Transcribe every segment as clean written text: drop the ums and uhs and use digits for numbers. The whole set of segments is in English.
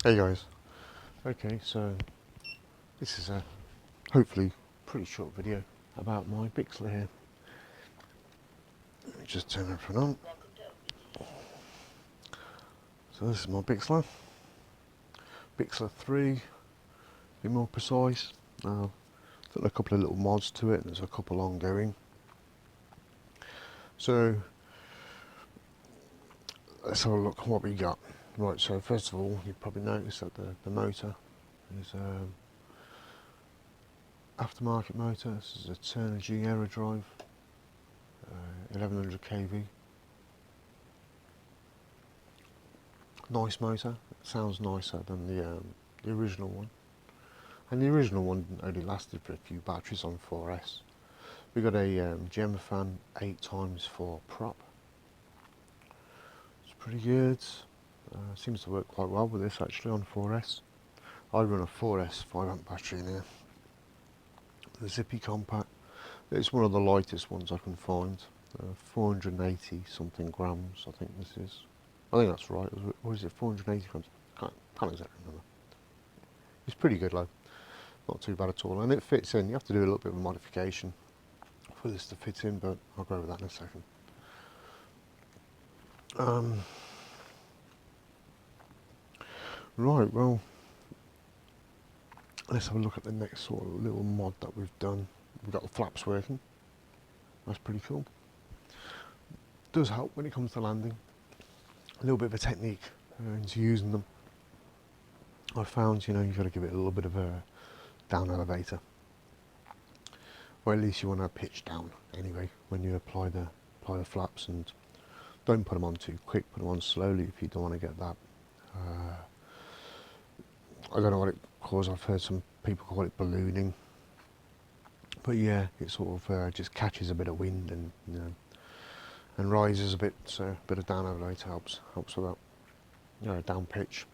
Hey guys, okay, so this is a hopefully pretty short video about my Bixler here. Let me just turn everything on. So this is my Bixler 3, to be more precise. I've got a couple of little mods to it, there's a couple ongoing. So let's have a look at what we got. Right, so first of all, you probably noticed that the motor is aftermarket motor. This is a Turner G Aero Drive, 1100 kV. Nice motor. It sounds nicer than the original one. And the original one only lasted for a few batteries on 4S. We got a Elecifun 8x4 prop. It's pretty good. Seems to work quite well with this actually on 4S. I run a 4S 5 amp battery in here. The zippy compact. It's one of the lightest ones I can find. 480 something grams, I think this is. I think that's right. Or is it 480 grams? Can't exactly remember. It's pretty good though. Not too bad at all. And it fits in. You have to do a little bit of a modification for this to fit in, but I'll go over that in a second. Right, well, let's have a look at the next sort of little mod that we've done. We've got the flaps working. That's pretty cool. Does help when it comes to landing. A little bit of a technique into using them. I found, you've got to give it a little bit of a down elevator. Or at least you want to pitch down anyway when you apply the flaps, and don't put them on too quick, put them on slowly if you don't want to get that. I don't know what it calls. I've heard some people call it ballooning, but yeah, it sort of just catches a bit of wind and and rises a bit. So a bit of down elevator helps with that. Down pitch.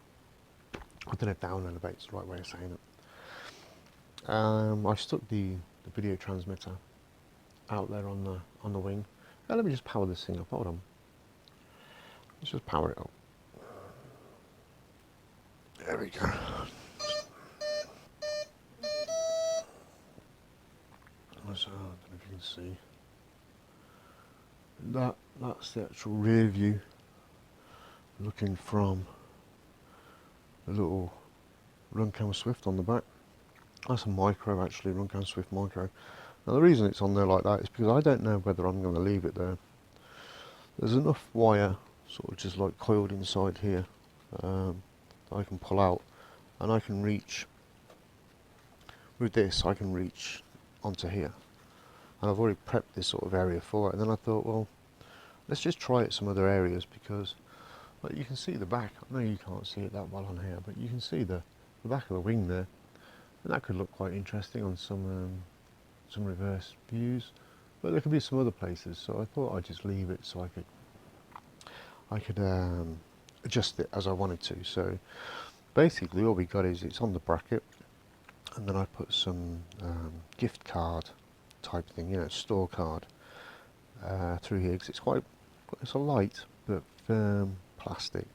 I don't know if down elevate is the right way of saying it. I stuck the video transmitter out there on the wing. Now let me just power this thing up. Hold on. Let's just power it up. There we go. So, I don't know if you can see. That's the actual rear view, looking from the little Runcam Swift on the back. That's a micro actually, Runcam Swift micro. Now the reason it's on there like that is because I don't know whether I'm going to leave it there. There's enough wire sort of just like coiled inside here that I can pull out, and I can reach, with this I can reach onto here. And I've already prepped this sort of area for it, and then I thought, well, let's just try it some other areas, because like, you can see the back. I know you can't see it that well on here, but you can see the back of the wing there, and that could look quite interesting on some reverse views, but there could be some other places, so I thought I'd just leave it so I could adjust it as I wanted to. So basically all we got is it's on the bracket, and then I put some gift card type thing, store card through here, because it's a light but firm plastic,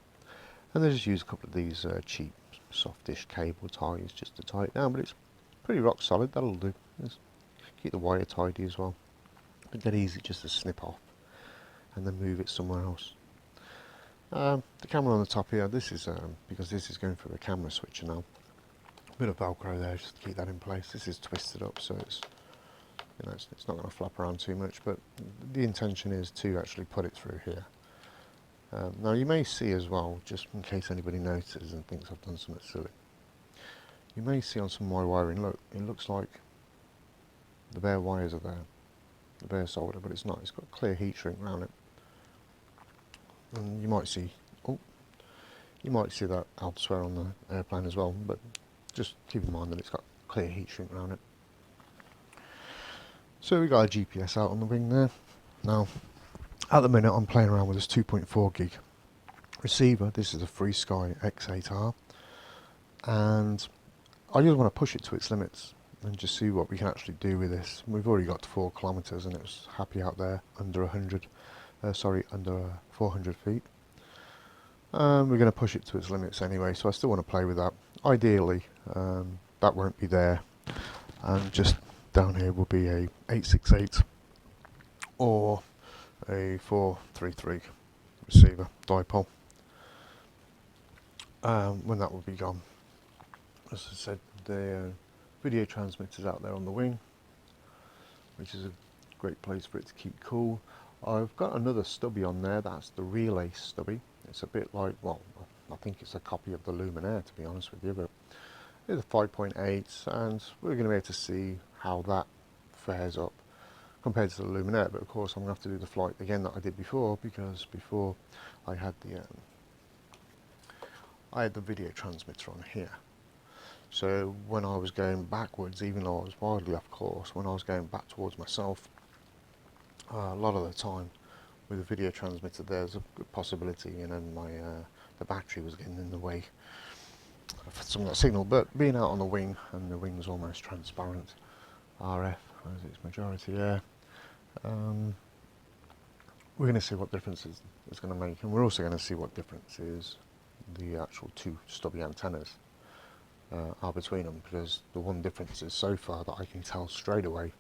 and they just use a couple of these cheap softish cable ties just to tie it down, but it's pretty rock solid. That'll do. Just keep the wire tidy as well. But dead easy just to snip off and then move it somewhere else. The camera on the top here, this is because this is going through a camera switcher now. A bit of velcro there just to keep that in place. This is twisted up, so it's it's not going to flap around too much, but the intention is to actually put it through here. Now you may see as well, just in case anybody notices and thinks I've done something silly, you may see on some of my wiring, look, it looks like the bare wires are there, the bare solder, but it's not. It's got a clear heat shrink around it. And you might see that elsewhere on the airplane as well, but just keep in mind that it's got clear heat shrink around it. So we got a GPS out on the wing there. Now, at the minute I'm playing around with this 2.4 gig receiver. This is a FreeSky X8R, and I just want to push it to its limits and just see what we can actually do with this. We've already got to 4 kilometers, and it's happy out there under under 400 feet. We're going to push it to its limits anyway, so I still want to play with that. Ideally, that won't be there, and just down here will be a 868 or a 433 receiver dipole. When that will be gone, as I said, the video transmitter's out there on the wing, which is a great place for it to keep cool. I've got another stubby on there, that's the relay stubby. It's a bit like, well, I think it's a copy of the Luminaire, to be honest with you, but it's a 5.8, and we're going to be able to see how that fares up compared to the Luminaire. But of course I'm going to have to do the flight again that I did before, because before I had the video transmitter on here. So when I was going backwards, even though I was wildly off course, when I was going back towards myself, a lot of the time with the video transmitter there's a good possibility, and then the battery was getting in the way for some of that signal. But being out on the wing, and the wing's almost transparent RF, as its majority air, we're going to see what difference it's going to make, and we're also going to see what difference is the actual two stubby antennas are between them, because the one difference is, so far that I can tell straight away,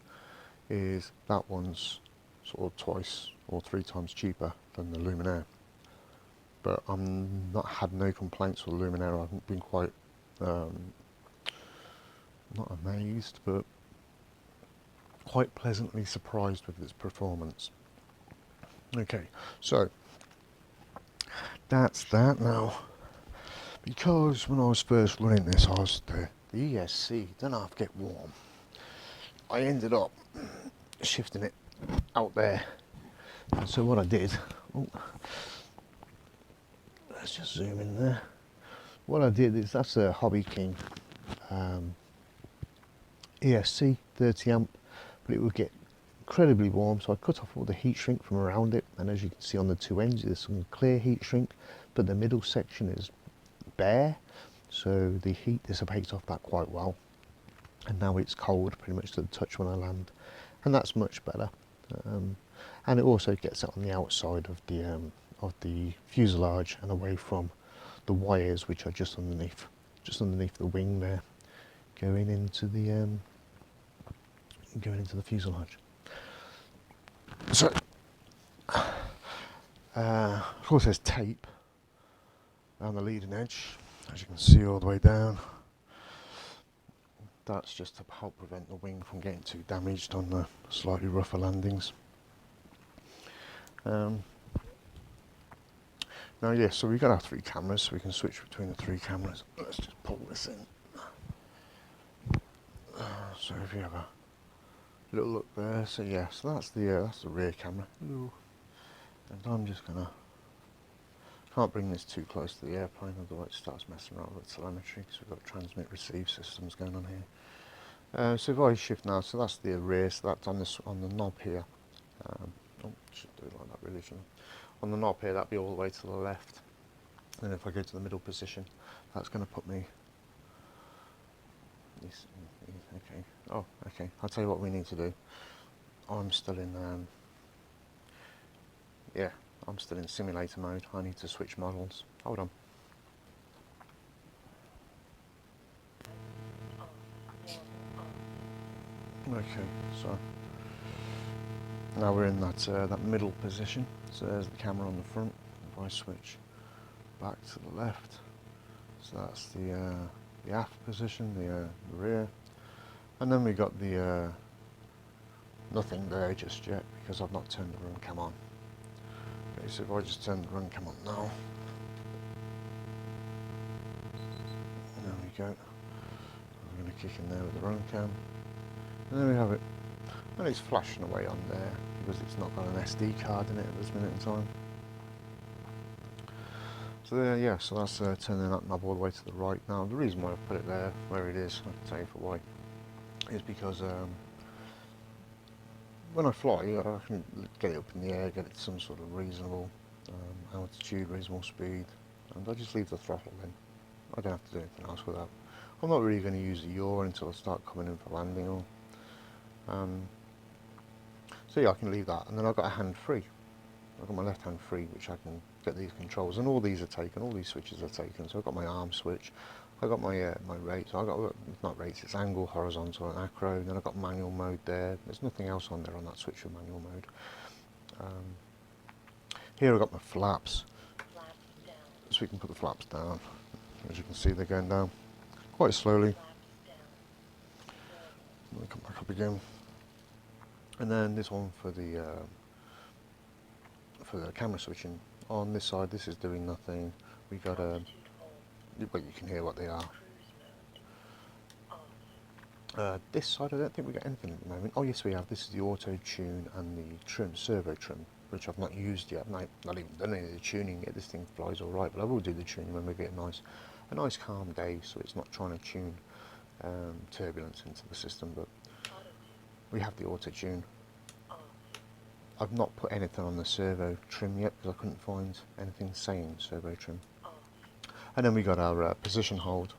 is that one's sort of twice or 3 times cheaper than the Luminaire. But I'm not had no complaints with the Luminaire. I've been quite not amazed, but quite pleasantly surprised with its performance. Okay, so that's that now. Because when I was first running this, I was the ESC didn't half get warm. I ended up shifting it out there, and so what I did, let's just zoom in there. What I did is, that's a HobbyKing ESC 30 amp, but it would get incredibly warm, so I cut off all the heat shrink from around it, and as you can see on the two ends there's some clear heat shrink, but the middle section is bare, so the heat dissipates off that quite well, and now it's cold pretty much to the touch when I land, and that's much better. And it also gets it on the outside of the fuselage and away from the wires, which are just underneath the wing there, going into the fuselage. So of course there's tape around the leading edge, as you can see all the way down. That's just to help prevent the wing from getting too damaged on the slightly rougher landings. Now yes, so we've got our 3 cameras, so we can switch between the 3 cameras. Let's just pull this in. So if you have a little look there, so yeah, so that's the rear camera. Ooh. And I'm just gonna, can't bring this too close to the airplane, otherwise it starts messing around with telemetry, because we've got transmit receive systems going on here. So if I shift now, so that's the rear, so that's on the knob here. Should do it like that really, shouldn't I? On the knob here, that'll be all the way to the left. And if I go to the middle position, that's going to put me. Okay. Oh, okay. I'll tell you what we need to do. I'm still in. Yeah, I'm still in simulator mode. I need to switch models. Hold on. Okay, so now we're in that middle position. So there's the camera on the front. If I switch back to the left, so that's the aft position, the rear, and then we got the nothing there just yet because I've not turned the Runcam on. Okay, so if I just turn the Runcam on now, there we go. I'm going to kick in there with the Runcam. And there we have it. And it's flashing away on there because it's not got an SD card in it at this minute in time. So there, yeah, so that's turning that knob all the way to the right. Now the reason why I've put it there where it is, I can tell you for why, is because when I fly, I can get it up in the air, get it to some sort of reasonable altitude, reasonable speed, and I just leave the throttle in. I don't have to do anything else with that. I'm not really going to use the yaw until I start coming in for landing or so yeah, I can leave that, and then I've got a hand free. I've got my left hand free, which I can get these controls, and all these are taken, all these switches are taken. So I've got my arm switch, I've got my my rates, I've got, not rates, it's angle, horizontal and acro, and then I've got manual mode there. There's nothing else on there on that switch for manual mode. Here I've got my flaps, so we can put the flaps down. As you can see, they're going down quite slowly. Let me come back up again. And then this one for the camera switching. On this side, this is doing nothing. We got a, but you can hear what they are. This side, I don't think we got anything at the moment. Oh yes, we have. This is the auto tune and the trim, servo trim, which I've not used yet. I've not even done any of the tuning yet. This thing flies all right, but I will do the tuning when we get a nice calm day, so it's not trying to tune turbulence into the system. But we have the auto tune. I've not put anything on the servo trim yet because I couldn't find anything saying servo trim. And then we got our position hold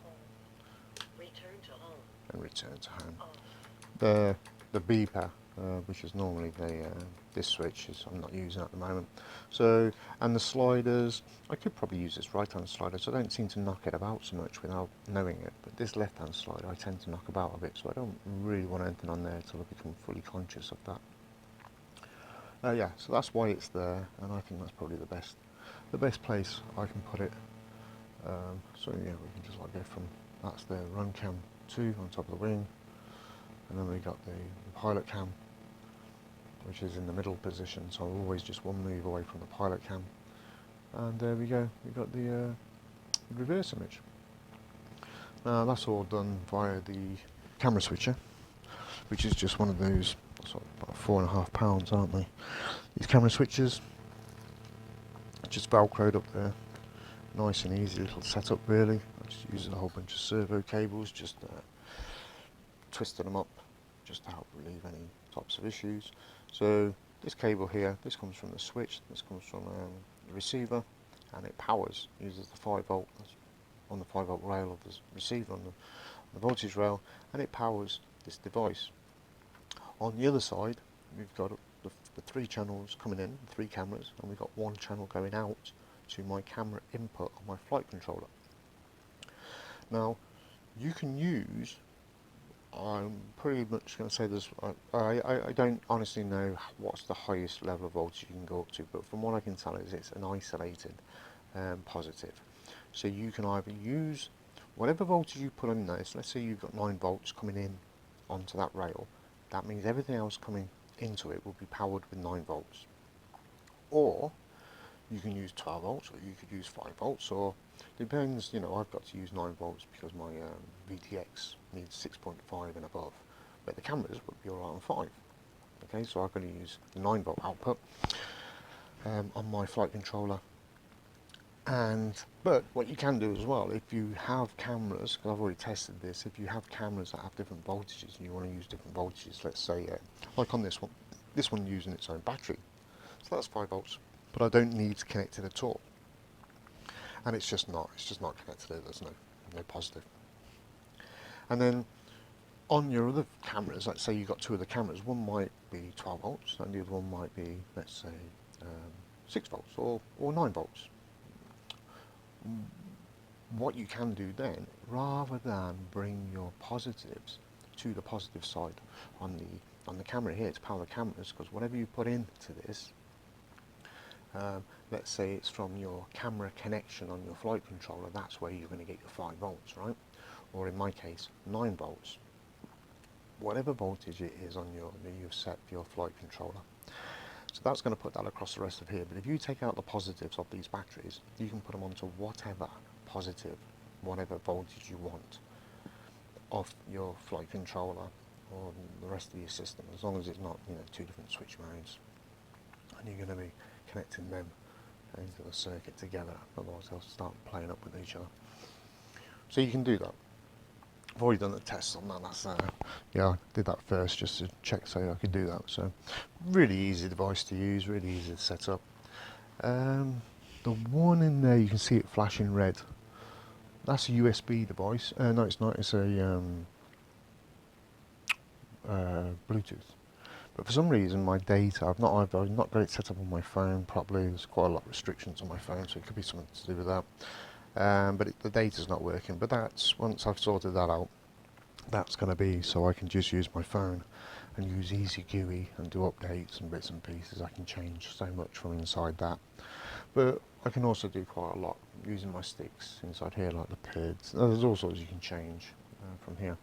and return to home. The beeper, which is normally this switch, I'm not using at the moment. So, and the sliders, I could probably use this right hand slider, so I don't seem to knock it about so much without knowing it. But this left hand slider I tend to knock about a bit, so I don't really want anything on there until I become fully conscious of that. Yeah, so that's why it's there, and I think that's probably the best place I can put it. So yeah, we can just like go from, that's the Runcam 2 on top of the wing, and then we got the pilot cam, which is in the middle position, so I'm always just one move away from the pilot cam. And there we go, we got the reverse image. Now that's all done via the camera switcher, which is just one of those sort of about £4.5, aren't they? These camera switches, just velcroed up there, nice and easy little setup really. I just used a whole bunch of servo cables, just twisted them up just to help relieve any types of issues. So this cable here, this comes from the switch, this comes from the receiver, and it uses the 5V on the 5V rail of the receiver on the voltage rail, and it powers this device. On the other side, we've got the 3 channels coming in, 3 cameras, and we've got 1 channel going out to my camera input on my flight controller. Now, you can use, I'm pretty much going to say this, I don't honestly know what's the highest level of voltage you can go up to, but from what I can tell is it's an isolated positive. So you can either use whatever voltage you put on this, let's say you've got 9 volts coming in onto that rail, that means everything else coming into it will be powered with 9 volts. Or you can use 12 volts, or you could use 5 volts, or depends, you know, I've got to use 9 volts because my VTX needs 6.5 and above, but the cameras would be alright on 5. Okay, so I've got to use the 9 volt output on my flight controller. But what you can do as well, if you have cameras, because I've already tested this, if you have cameras that have different voltages and you want to use different voltages, let's say, like on this one using its own battery, so that's 5 volts, but I don't need to connect it at all, and it's just not connected. There's no positive. And then on your other cameras, let's say you've got 2 other cameras, one might be 12 volts and the other one might be, let's say, 6 volts or 9 volts. What you can do then, rather than bring your positives to the positive side on the camera here to power the cameras, because whatever you put into this, let's say it's from your camera connection on your flight controller, that's where you're going to get your 5 volts, right? Or in my case, 9 volts. Whatever voltage it is on that you've set for your flight controller. So that's going to put that across the rest of here. But if you take out the positives of these batteries, you can put them onto whatever positive, whatever voltage you want of your flight controller or the rest of your system, as long as it's not, you know, 2 different switch modes. And you're going to be connecting them into the circuit together, otherwise they'll start playing up with each other. So you can do that. I've already done the tests on that. That's yeah, I did that first just to check so I could do that. So really easy device to use, really easy to set up. The one in there, you can see it flashing red. That's a USB device. No, it's not. It's a Bluetooth. But for some reason my data, I've not got it set up on my phone properly. There's quite a lot of restrictions on my phone, so it could be something to do with that. But the data's not working. But that's, once I've sorted that out, that's going to be so I can just use my phone and use Easy GUI and do updates and bits and pieces. I can change so much from inside that. But I can also do quite a lot using my sticks inside here, like the PIDs. There's all sorts you can change from here.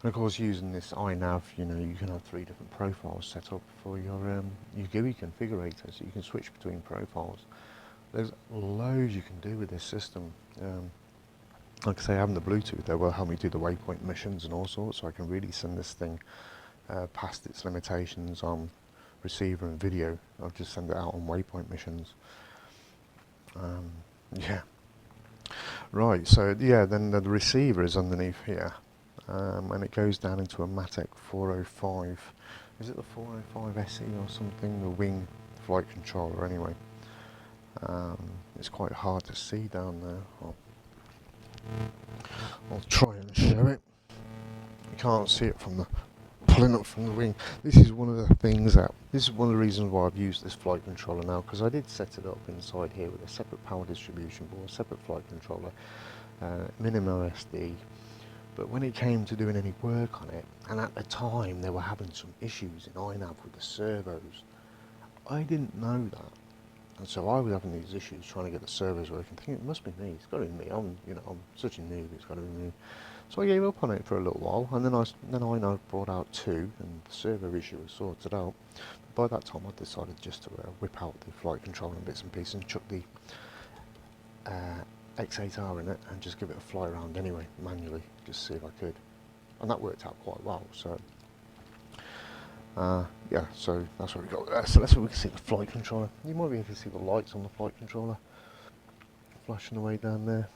And of course, using this iNav, you know, you can have 3 different profiles set up for your GUI configurator, so you can switch between profiles. There's loads you can do with this system. Like I say, having the Bluetooth there will help me do the waypoint missions and all sorts, so I can really send this thing past its limitations on receiver and video. I'll just send it out on waypoint missions. Yeah. Right, so yeah, then the receiver is underneath here, and it goes down into a Matic 405. Is it the 405 SE or something? The wing flight controller, anyway. It's quite hard to see down there. I'll try and show it. You can't see it from the pulling up from the wing. This is one of the things that, this is one of the reasons why I've used this flight controller now, because I did set it up inside here with a separate power distribution board, separate flight controller, minimum SD. But when it came to doing any work on it, and at the time they were having some issues in iNav with the servos, I didn't know that. And so I was having these issues trying to get the servos working, thinking it must be me, it's got to be me, I'm such a noob, it's got to be me. So I gave up on it for a little while, and then iNav brought out 2, and the servo issue was sorted out. But by that time I decided just to whip out the flight controller and bits and pieces and chuck the X8R in it and just give it a fly around anyway, manually, just see if I could. And that worked out quite well, so yeah, so that's what we got there. So that's where we can see the flight controller. You might be able to see the lights on the flight controller flashing away down there.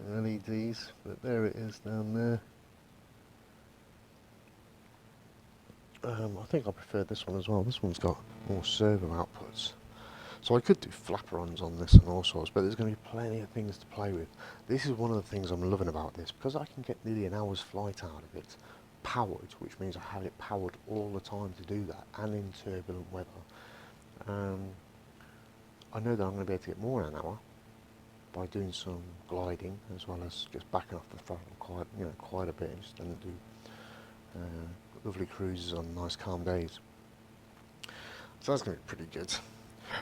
LEDs, but there it is down there. I think I prefer this one as well. This one's got more servo outputs. So I could do flaperons on this and all sorts, but there's going to be plenty of things to play with. This is one of the things I'm loving about this, because I can get nearly an hour's flight out of it, powered, which means I have it powered all the time to do that, and in turbulent weather. I know that I'm going to be able to get more than an hour by doing some gliding, as well as just backing off the throttle quite a bit, and just then do lovely cruises on nice calm days. So that's going to be pretty good.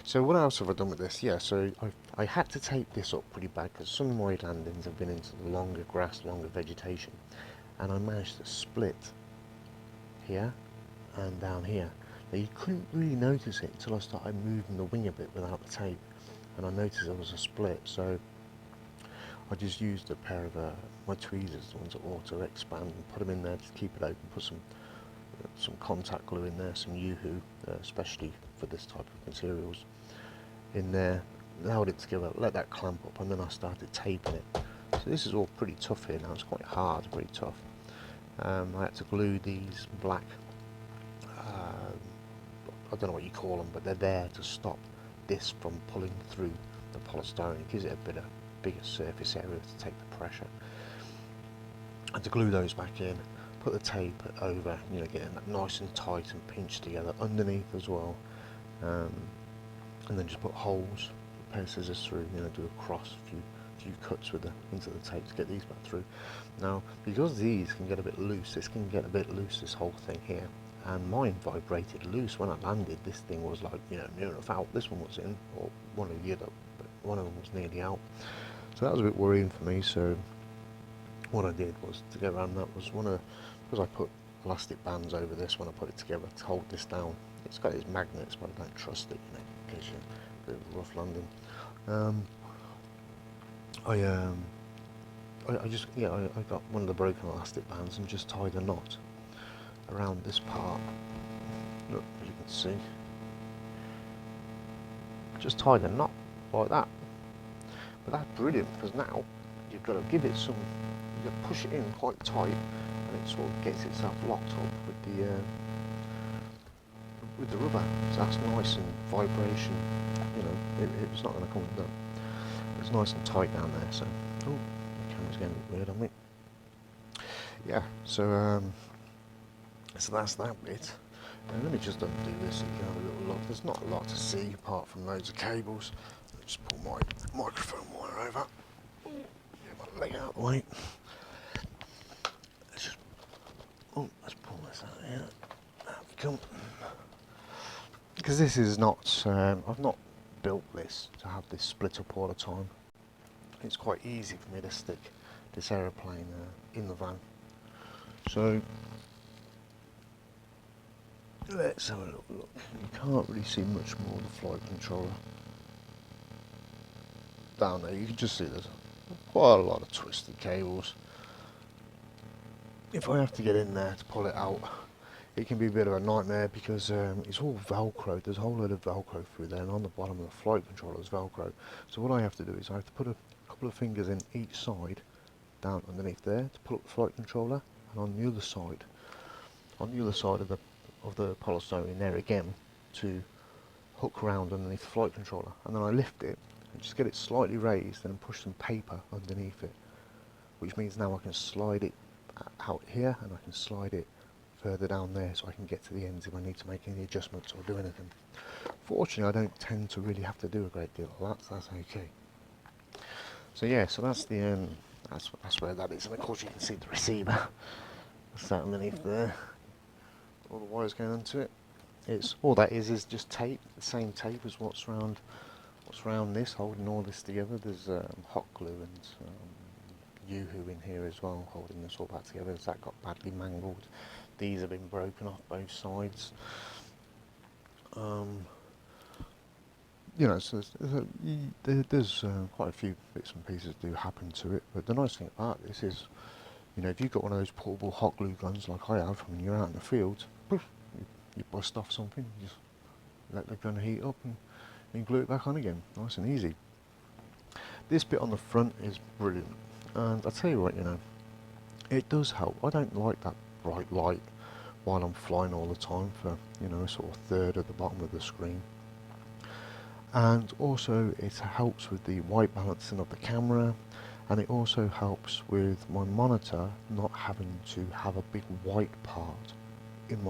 So what else have I done with this? Yeah, so I had to tape this up pretty bad, because some of my landings have been into the longer grass, longer vegetation, and I managed to split here and down here. Now you couldn't really notice it until I started moving the wing a bit without the tape, and I noticed there was a split, so I just used a pair of my tweezers, the ones that auto expand, and put them in there to keep it open, put some contact glue in there, some Yoo-hoo, especially for this type of materials, in there, allowed it together, let that clamp up, and then I started taping it. So this is all pretty tough here now, it's quite hard, pretty tough. I had to glue these black, I don't know what you call them, but they're there to stop this from pulling through the polystyrene. It gives it a bigger surface area to take the pressure. And to glue those back in, put the tape over, getting that nice and tight and pinched together underneath as well, and then just put holes, pair of scissors through, do a cross, a few cuts into the tape to get these back through. Now, because these can get a bit loose, this can get a bit loose, this whole thing here, and mine vibrated loose when I landed. This thing was like, near enough out. This one was in, or one of the other, but one of them was nearly out. So that was a bit worrying for me. So what I did was, to get around that, was because I put elastic bands over this when I put it together to hold this down. It's got its magnets, but I don't trust it, in case you're a bit of a rough landing. I got one of the broken elastic bands and just tied a knot around this part. Look, as you can see, just tied a knot like that. But that's brilliant, because now you've got to give it some, you've got to push it in quite tight, and it sort of gets itself locked up with the rubber. So that's nice, and vibration, it's not going to come down. It's nice and tight down there. So, oh, the camera's getting a bit weird on me. Yeah, so So that's that bit. And let me just undo this so you can have a little look. There's not a lot to see apart from loads of cables. Let's pull my microphone wire over. Get my leg out of the way. Let's pull this out here. There we come. Because this is not, I've not built this to have this split up all the time. It's quite easy for me to stick this aeroplane in the van. So let's have a little look. You can't really see much more of the flight controller. Down there you can just see there's quite a lot of twisted cables. If I have to get in there to pull it out, it can be a bit of a nightmare because it's all Velcro. There's a whole load of Velcro through there, and on the bottom of the flight controller is Velcro. So what I have to do is I have to put a couple of fingers in each side, down underneath there, to pull up the flight controller, and on the other side of the polystyrene there again, to hook around underneath the flight controller, and then I lift it and just get it slightly raised and push some paper underneath it, which means now I can slide it out here and I can slide it further down there so I can get to the ends if I need to make any adjustments or do anything. Fortunately, I don't tend to really have to do a great deal of that, so that's okay. So yeah, so that's the that's where that is, and of course you can see the receiver that's that underneath there. All the wires going onto it. It's all that is just tape, the same tape as what's around this, holding all this together. There's hot glue and Yoo-hoo in here as well, holding this all back together. As that got badly mangled, these have been broken off both sides. You know, so there's quite a few bits and pieces do happen to it. But the nice thing about this is, you know, if you've got one of those portable hot glue guns like I have, when you're out in the field, poof, you bust off something, you just let the gun heat up and glue it back on again. Nice and easy. This bit on the front is brilliant, and I'll tell you what, you know, it does help. I don't like that bright light while I'm flying all the time for, you know, a sort of third at the bottom of the screen. And also it helps with the white balancing of the camera, and it also helps with my monitor not having to have a big white part in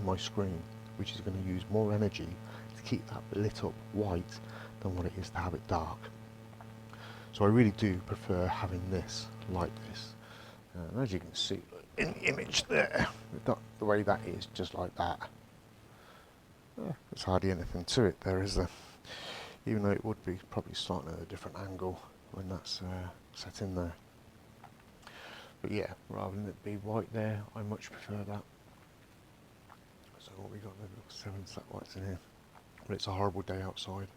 my screen, which is going to use more energy to keep that lit up white than what it is to have it dark. So I really do prefer having this like this. And as you can see in the image there, the way that is, just like that. There's hardly anything to it there, is there? Even though it would be probably starting at a different angle when that's set in there. But yeah, rather than it be white there, I much prefer that. So what we got, we've got 7 satellites in here. But it's a horrible day outside.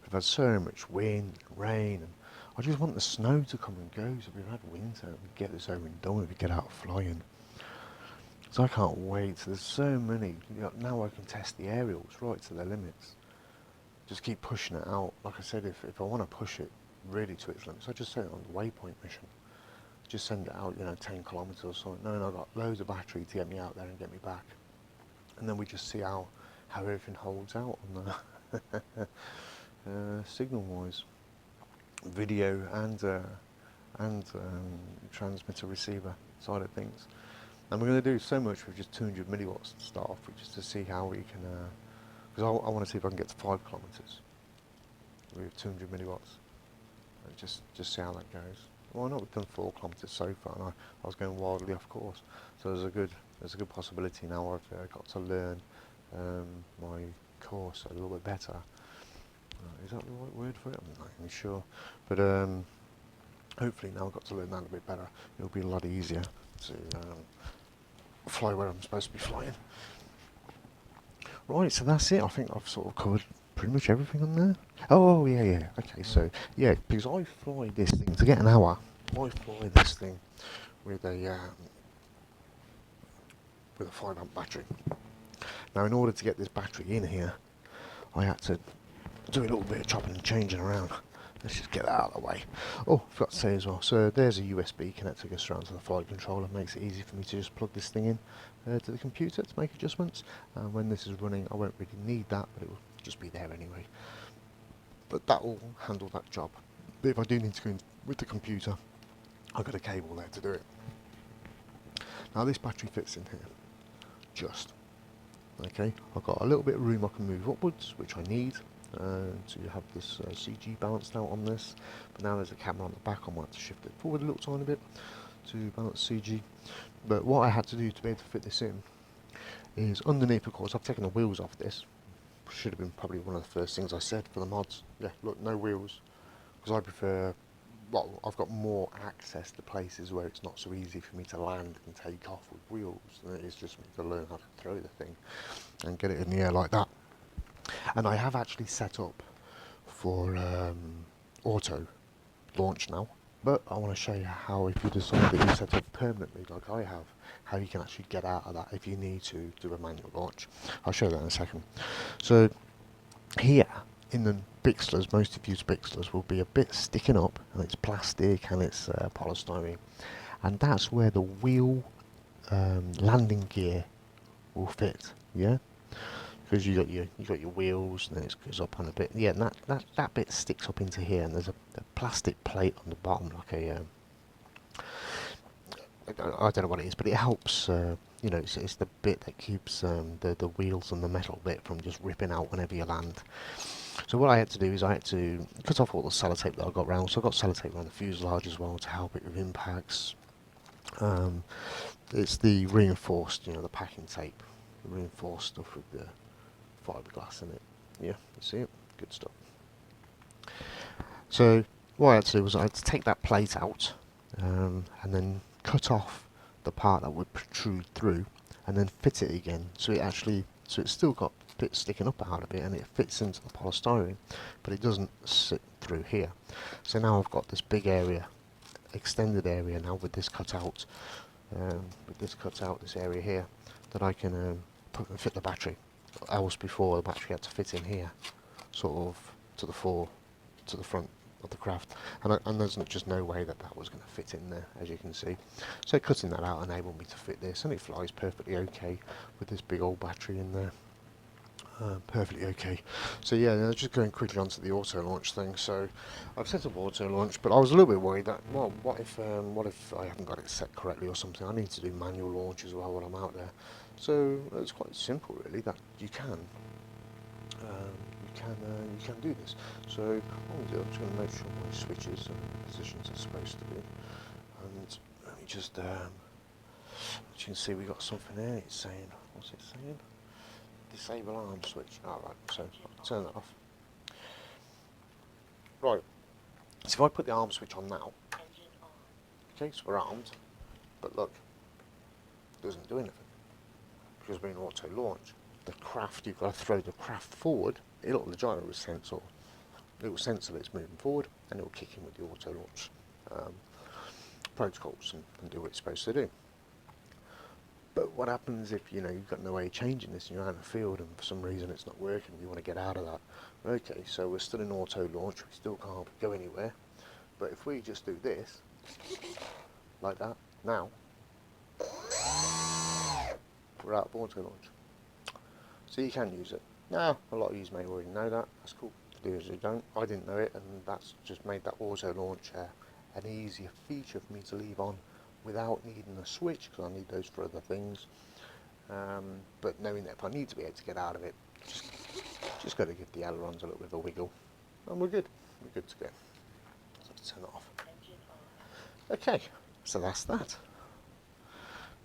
We've had so much wind and rain, and I just want the snow to come and go. So we've had winter, we get this over and done with, we get out flying. So I can't wait. So there's so many. You know, now I can test the aerials right to their limits. Just keep pushing it out. Like I said, if I want to push it really to its limits, I just send it on the waypoint mission. Just send it out, you know, 10 kilometres or something. No, I've got loads of battery to get me out there and get me back. And then we just see how everything holds out on the signal-wise, video and transmitter receiver side of things. And we're going to do so much with just 200 milliwatts to start off with, just to see how we can. Because I want to see if I can get to 5 kilometres with 200 milliwatts. And just see how that goes. Why not? We've done 4 kilometres so far, and I was going wildly off course. So there's a good possibility now. I've got to learn my course a little bit better. Is that the right word for it? I'm not even sure. But hopefully now I've got to learn that a little bit better. It'll be a lot easier to fly where I'm supposed to be flying. Right, so that's it. I think I've sort of covered pretty much everything on there. Oh, yeah. Okay, so, yeah, because I fly this thing, to get an hour, I fly this thing with a 5 amp battery. Now, in order to get this battery in here, I had to do a little bit of chopping and changing around. Let's just get that out of the way. Oh, I forgot to say as well, so there's a USB connector goes around to the flight controller. Makes it easy for me to just plug this thing in to the computer to make adjustments. And when this is running, I won't really need that, but it will just be there anyway. But that will handle that job. But if I do need to go in with the computer, I've got a cable there to do it. Now this battery fits in here. just. Okay, I've got a little bit of room I can move upwards, which I need to have this CG balanced out on this. But now there's a camera on the back, I might have to shift it forward a little tiny bit to balance CG. But what I had to do to be able to fit this in is underneath, of course, I've taken the wheels off this. Should have been probably one of the first things I said for the mods. Yeah, look, no wheels, because I prefer, well, I've got more access to places where it's not so easy for me to land and take off with wheels than it is just me to learn how to throw the thing and get it in the air like that. And I have actually set up for auto launch now, but I want to show you how, if you decide that you set up permanently like I have, how you can actually get out of that if you need to do a manual launch. I'll show you that in a second. So here in the Bixlers, most of you Bixlers will be a bit sticking up, and it's plastic and it's polystyrene, and that's where the wheel landing gear will fit. Yeah, because you got your wheels, and then it goes up on a bit. Yeah, and that bit sticks up into here, and there's a plastic plate on the bottom, like a I don't know what it is, but it helps. You know, it's the bit that keeps the wheels and the metal bit from just ripping out whenever you land. So what I had to do is I had to cut off all the sellotape that I got round. So I got sellotape around the fuselage as well to help it with impacts. It's the reinforced, you know, the packing tape, the reinforced stuff with the fiberglass in it. Yeah, you see it? Good stuff. So what I had to do was I had to take that plate out and then cut off the part that would protrude through, and then fit it again. So it's still got bits sticking up out of it, and it fits into the polystyrene, but it doesn't sit through here. So now I've got this big area, extended area now with this cut out, this area here, that I can put and fit the battery. Else before the battery had to fit in here, sort of to the front of the craft, and there's just no way that was going to fit in there, as you can see. So cutting that out enabled me to fit this, and it flies perfectly okay with this big old battery in there. Perfectly okay. So yeah, just going quickly onto the auto launch thing. So I've set up auto launch, but I was a little bit worried that, well, what if I haven't got it set correctly or something? I need to do manual launch as well while I'm out there. So it's quite simple, really, that you can do this. So what I'm just going to make sure my switches and positions are supposed to be, and let me just as you can see, we got something there. It's saying, what's it saying? Disable arm switch. Alright, so I'll turn that off. Right, so if I put the arm switch on now, okay, so we're armed, but look, it doesn't do anything, because we're in auto launch. The craft, you've got to throw the craft forward, the gyro will sense that it's moving forward, and it will kick in with the auto launch protocols and do what it's supposed to do. But what happens if, you know, you've got no way of changing this and you're out in the field and for some reason it's not working, you want to get out of that? Okay, so we're still in auto launch, we still can't go anywhere. But if we just do this, like that, now, we're out of auto launch. So you can use it. Now, a lot of you may already know that, that's cool. Do as you don't. I didn't know it, and that's just made that auto launch an easier feature for me to leave on without needing a switch, because I need those for other things. But knowing that if I need to be able to get out of it, just got to give the ailerons a little bit of a wiggle, and we're good. We're good to go. So let's turn it off. Okay, so that's that.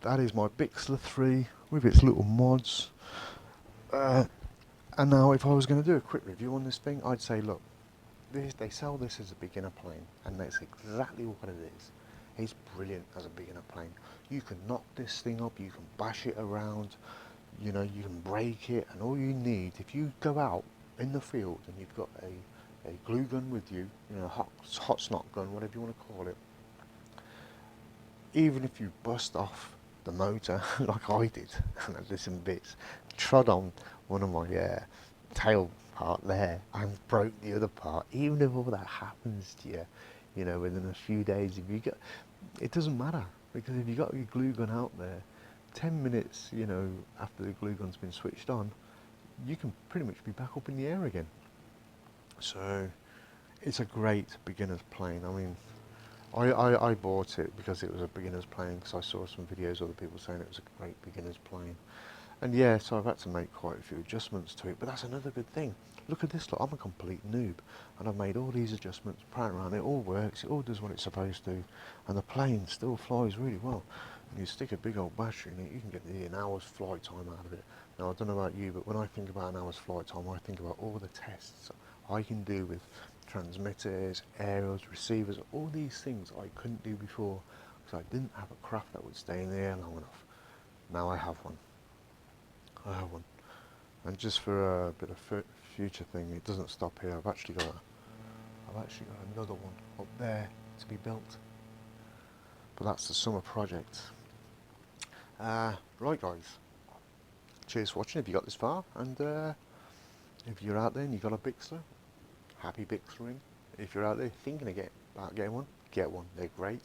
That is my Bixler 3 with its little mods. And now, if I was going to do a quick review on this thing, I'd say, look, they sell this as a beginner plane, and that's exactly what it is. It's brilliant as a beginner plane. You can knock this thing up, you can bash it around, you know, you can break it, and all you need, if you go out in the field and you've got a glue gun with you, you know, hot snot gun, whatever you want to call it, even if you bust off the motor like I did, and there's some bits, trod on one of my tail part there and broke the other part, even if all that happens to you, you know, within a few days, it doesn't matter, because if you got your glue gun out there, 10 minutes, you know, after the glue gun's been switched on, you can pretty much be back up in the air again. So it's a great beginner's plane. I mean, I bought it because it was a beginner's plane, because I saw some videos of other people saying it was a great beginner's plane. And yeah, so I've had to make quite a few adjustments to it, but that's another good thing. Look at this, look, I'm a complete noob, and I've made all these adjustments, playing around, it all works, it all does what it's supposed to, and the plane still flies really well. And you stick a big old battery in it, you can get nearly an hour's flight time out of it. Now, I don't know about you, but when I think about an hour's flight time, I think about all the tests I can do with transmitters, aerials, receivers, all these things I couldn't do before, because I didn't have a craft that would stay in the air long enough. Now I have one. I have one. And just for a bit of future thing, it doesn't stop here. I've actually got another one up there to be built. But that's the summer project. Right, guys. Cheers for watching if you got this far. And if you're out there and you got a Bixler, happy Bixlering. If you're out there thinking about getting one, get one. They're great.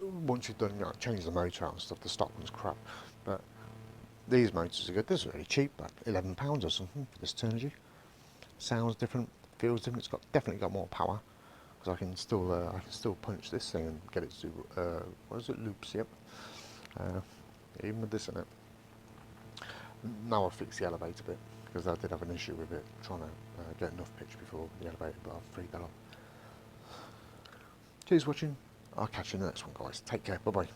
Once you've done, change the motor out and stuff. The stock one's crap, but these motors are good. This is really cheap, like £11 or something for this Turnigy. Sounds different, feels different. It's definitely got more power, because I can still punch this thing and get it to what is it, loops? Yep. Even with this in it. Now I've fixed the elevator bit, because I did have an issue with it trying to get enough pitch before the elevator, but I've freed that up. Cheers for watching. I'll catch you in the next one, guys. Take care. Bye bye.